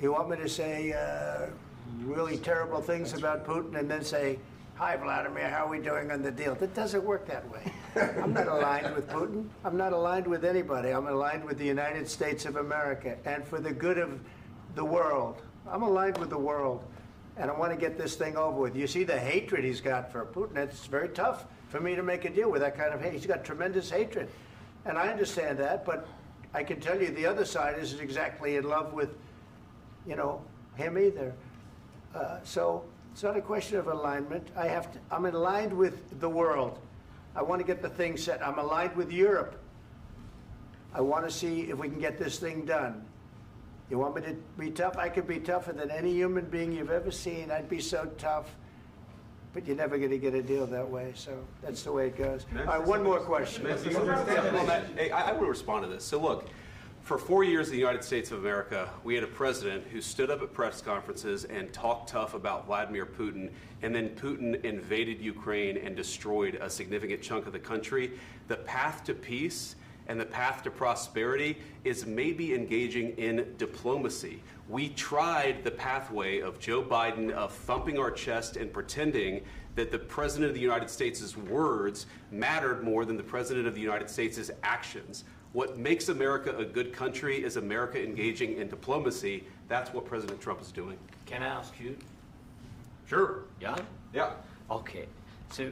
You want me to say really terrible things about Putin and then say, "Hi, Vladimir, how are we doing on the deal?" That doesn't work that way. I'm not aligned with Putin. I'm not aligned with anybody. I'm aligned with the United States of America and for the good of the world. I'm aligned with the world, and I want to get this thing over with. You see the hatred he's got for Putin. It's very tough for me to make a deal with that kind of hate. He's got tremendous hatred, and I understand that, but I can tell you the other side isn't exactly in love with, him either. So it's not a question of alignment. I'm aligned with the world. I want to get the thing set. I'm aligned with Europe. I want to see if we can get this thing done. You want me to be tough? I could be tougher than any human being you've ever seen. I'd be so tough. But you're never going to get a deal that way. So that's the way it goes. All right, one more question. Hey, I want to respond to this. So look, for 4 years in the United States of America, we had a president who stood up at press conferences and talked tough about Vladimir Putin, and then Putin invaded Ukraine and destroyed a significant chunk of the country. The path to peace and the path to prosperity is maybe engaging in diplomacy. We tried the pathway of Joe Biden of thumping our chest and pretending that the President of the United States' words mattered more than the President of the United States' actions. What makes America a good country is America engaging in diplomacy. That's what President Trump is doing. Can I ask you? Sure. Yeah? Yeah. Okay. So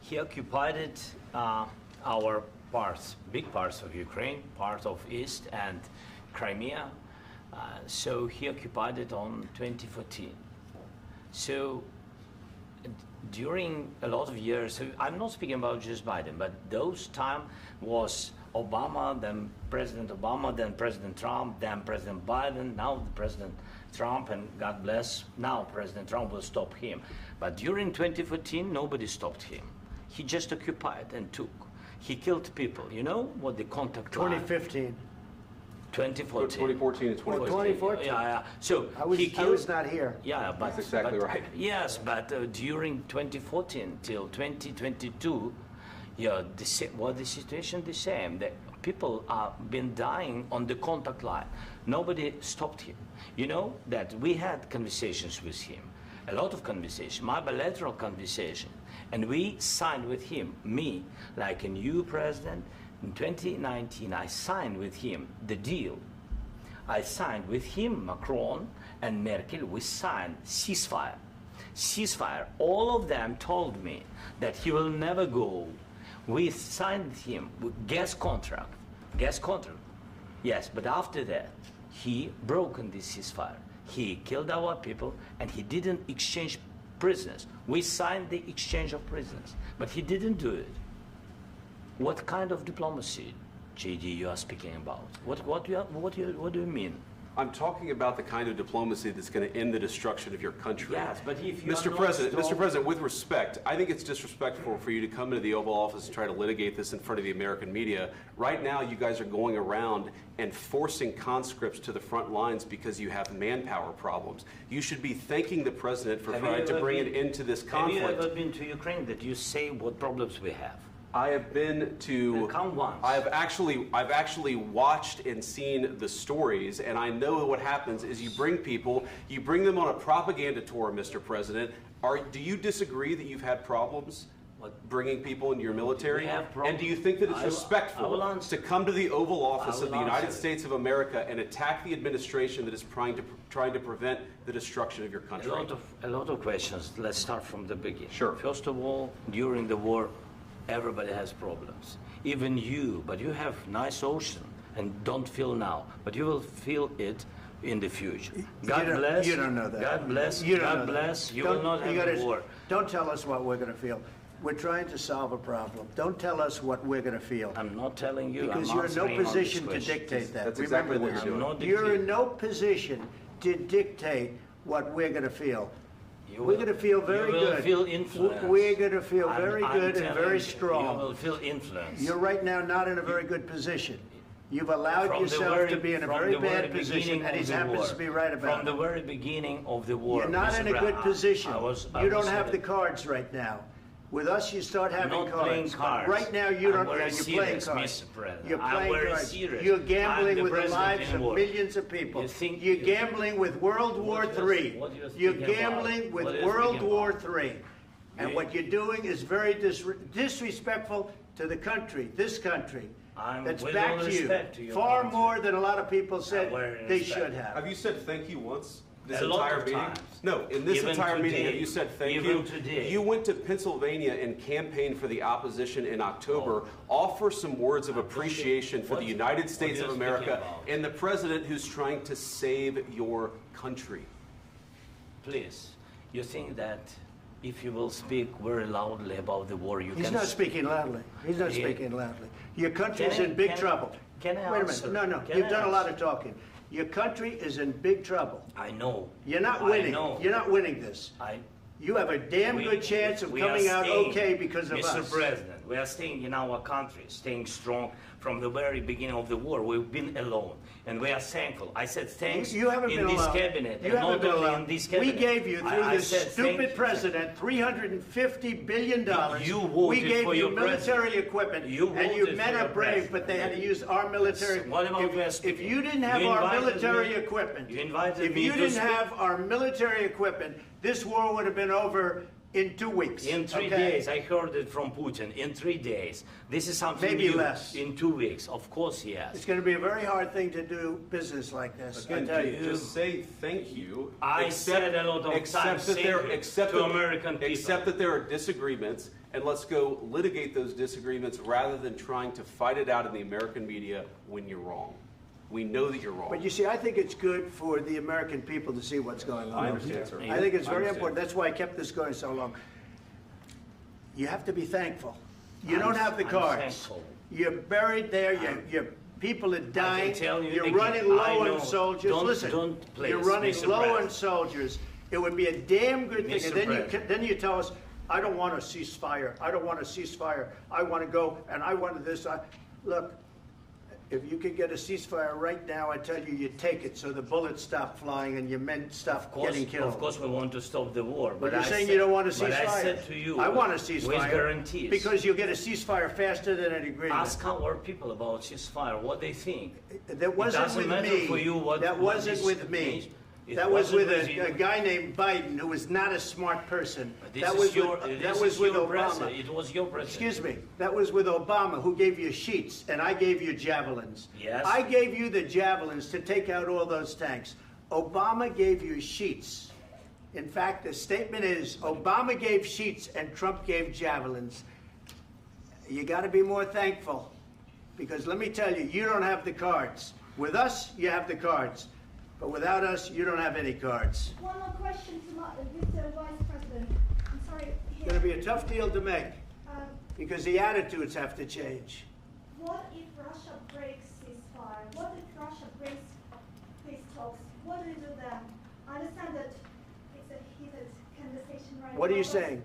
he occupied our parts, big parts of Ukraine, part of East and Crimea. So he occupied it on 2014. So during a lot of years, so I'm not speaking about just Biden, but those time was Obama, then President Obama, then President Trump, then President Biden, now President Trump, and God bless, now President Trump will stop him. But during 2014, nobody stopped him. He just occupied and took. He killed people. You know what the contact line? 2015. 2014. 2014 and 2015. 2014. Yeah. So I was not here. Yeah, but that's exactly right. Yes, but during 2014 till 2022, the situation the same. The people are been dying on the contact line. Nobody stopped him. You know that we had conversations with him, a lot of conversation, my bilateral conversation, and we signed with him, me, like a new president. In 2019, I signed with him the deal. I signed with him, Macron and Merkel, we signed ceasefire. Ceasefire. All of them told me that he will never go. We signed him with gas contract. Yes, but after that, he broken this ceasefire. He killed our people and he didn't exchange prisoners. We signed the exchange of prisoners, but he didn't do it. What kind of diplomacy, JD, you are speaking about? What do you mean? I'm talking about the kind of diplomacy that's going to end the destruction of your country. Yes, but if you Mr. President, with respect, I think it's disrespectful for you to come into the Oval Office and try to litigate this in front of the American media. Right now, you guys are going around and forcing conscripts to the front lines because you have manpower problems. You should be thanking the President for trying to bring an end to this conflict. Have you ever been to Ukraine that you say what problems we have? I have been to. Come once. I've actually watched and seen the stories, and I know what happens is you bring them on a propaganda tour, Mr. President. Do you disagree that you've had problems bringing people into your military? And do you think that it's respectful to come to the Oval Office of the United States of America and attack the administration that is trying to prevent the destruction of your country? A lot of questions. Let's start from the beginning. Sure. First of all, during the war, everybody has problems, even you, but you have nice ocean and don't feel now, but you will feel it in the future. God bless. You don't know that. God bless. You God bless. You will not have a war. Don't tell us what we're going to feel. We're trying to solve a problem. Don't tell us what we're going to feel. I'm not telling you. Because you're in no position to dictate that. That's exactly what you're doing. You're in no position to dictate what we're going to feel. We're going to feel very good. You will feel influence. We're going to feel very good and very strong. You will feel influence. You're right now not in a very good position. You've allowed yourself to be in a very bad position, and he happens to be right about it. From the very beginning of the war. You're not in a good position. You don't have the cards right now. With us, you start having Not cards. playing But cards. right now, you I'm don't. very You're playing serious, cards. Mr. President. You're I'm playing very cards. serious. You're I'm gambling the with the president lives in of war. millions of people. You think- You're gambling with World War What do you- III. what do you You're think about? gambling with What do you World think War about? III. And You- what you're doing is very disrespectful to the country, this country. I'm That's with back all to you. respect to your Far country. more than a lot of people said very they respect. should have. Have you said thank you once? This A lot entire of meeting? times. No, in this Even entire meeting, today. have you said thank Even you? today. You went to Pennsylvania and campaigned for the opposition in October. Offer some words of appreciation for the United States what of are you America speaking about? and the president who's trying to save your country. Please, you think that if you will speak very loudly about the war, you He's can... not speaking loudly. He's not Yeah. speaking loudly. Your country's Can I- in big can I- trouble. can I Wait a answer? minute. No, Can you've I done a lot answer? of talking. Your country is in big trouble. I know. You're not I winning. know. You're not winning this. You have a damn good chance of we are coming out staying, okay because of Mr. us. President, we are staying in our country, staying strong from the very beginning of the war. We've been alone, and we are thankful. I said thanks You haven't in been this alone. cabinet, You and haven't not been only alone. in this We cabinet. gave you, through I this said thank stupid you. president, $350 billion. You voted we gave for you your military president. equipment, You and you voted men for are your brave, president. but they had to use our military. What about you are If speaking? you didn't have You our invited military me- equipment, you invited if me you to didn't speak. have our military equipment, this war would have been over in 2 weeks. In 3 okay? days, I heard it from Putin. In 3 days, this is something Maybe new. less. In 2 weeks, of course, yes. It's going to be a very hard thing to do business like this. I Again, tell you. just say thank you. I said a lot of accept times that thank there- you accept to that- American people. Accept that there are disagreements, and let's go litigate those disagreements rather than trying to fight it out in the American media when you're wrong. We know that you're wrong. But you see, I think it's good for the American people to see what's going on. I understand, sir. I think it's I very understand. important. That's why I kept this going so long. You have to be thankful. You I'm- don't have the I'm cards. thankful. You're buried there. Your people are dying. tell you You're again, running I low know. on soldiers. Don't- Listen, don't please, you're running Mr. low on President. soldiers. It would be a damn good thing. Mr. And then President. then you tell us, I don't want a ceasefire. I don't want a ceasefire. I want to go and I wanted this. Look, if you could get a ceasefire right now, I tell you, you take it so the bullets stop flying and your men stop getting killed. Of course, we want to stop the war. But you're I saying said- you don't want a ceasefire. But I said to you, I want a with ceasefire. guarantees. Because you'll get a ceasefire faster than an agreement. Ask our people about ceasefire, what they think. That wasn't doesn't with matter me. for you what- That what wasn't this with me. means. It That was wasn't with with you. a guy named Biden who was not a smart person. But this That is was your, with, this that was is with your Obama. president. It was your president. Excuse me. That was with Obama, who gave you sheets, and I gave you javelins. Yes. I gave you the javelins to take out all those tanks. Obama gave you sheets. In fact, the statement is Obama gave sheets and Trump gave javelins. You got to be more thankful, because let me tell you, you don't have the cards. With us, you have the cards. But without us, you don't have any cards. One more question to Mr. Vice President. I'm sorry. It's going to be a tough deal to make, Um, because the attitudes have to change. what if Russia breaks ceasefire? What if Russia breaks peace talks? What do you do then? I understand that it's a heated conversation right now. What are you but saying?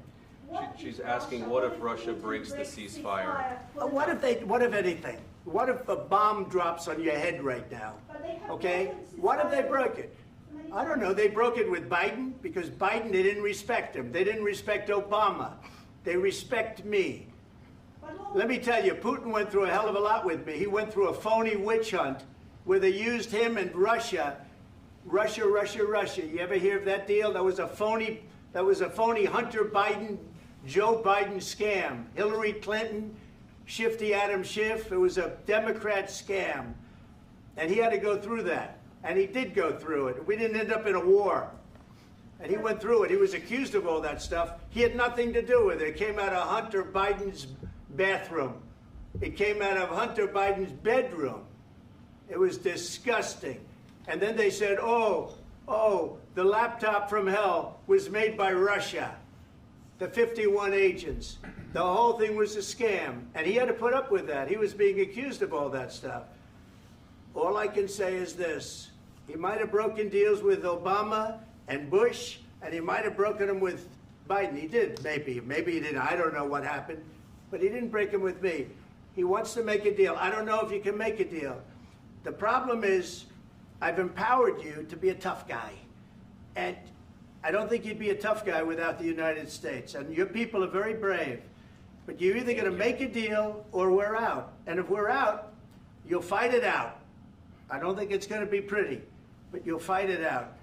what She's if asking, Russia- what if Russia Putin breaks the breaks ceasefire? What if anything? What if a bomb drops on your head right now? But they have Okay? broken What if they ceasefire broke it? many I don't times. know. They broke it with Biden because Biden, they didn't respect him. They didn't respect Obama. They respect me. But what Let me tell you, Putin went through a hell of a lot with me. He went through a phony witch hunt where they used him and Russia. Russia. You ever hear of that deal? That was a phony Hunter Biden, Joe Biden scam. Hillary Clinton, Shifty Adam Schiff. It was a Democrat scam. And he had to go through that. And he did go through it. We didn't end up in a war. And he went through it. He was accused of all that stuff. He had nothing to do with it. It came out of Hunter Biden's bathroom. It came out of Hunter Biden's bedroom. It was disgusting. And then they said, oh, the laptop from hell was made by Russia. The 51 agents. The whole thing was a scam. And he had to put up with that. He was being accused of all that stuff. All I can say is this. He might have broken deals with Obama and Bush, and he might have broken them with Biden. He did, maybe. Maybe he didn't. I don't know what happened. But he didn't break them with me. He wants to make a deal. I don't know if you can make a deal. The problem is I've empowered you to be a tough guy. And I don't think you'd be a tough guy without the United States. And your people are very brave. But you're either going to make a deal or we're out. And if we're out, you'll fight it out. I don't think it's going to be pretty, but you'll fight it out.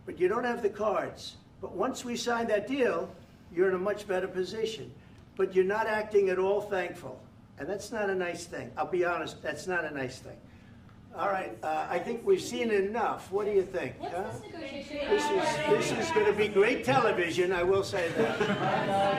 But you don't have the cards. But once we sign that deal, you're in a much better position. But you're not acting at all thankful. And that's not a nice thing. I'll be honest, that's not a nice thing. All right, I think we've seen enough. What do you think? What's huh? this negotiation? This is going to be great television, I will say that.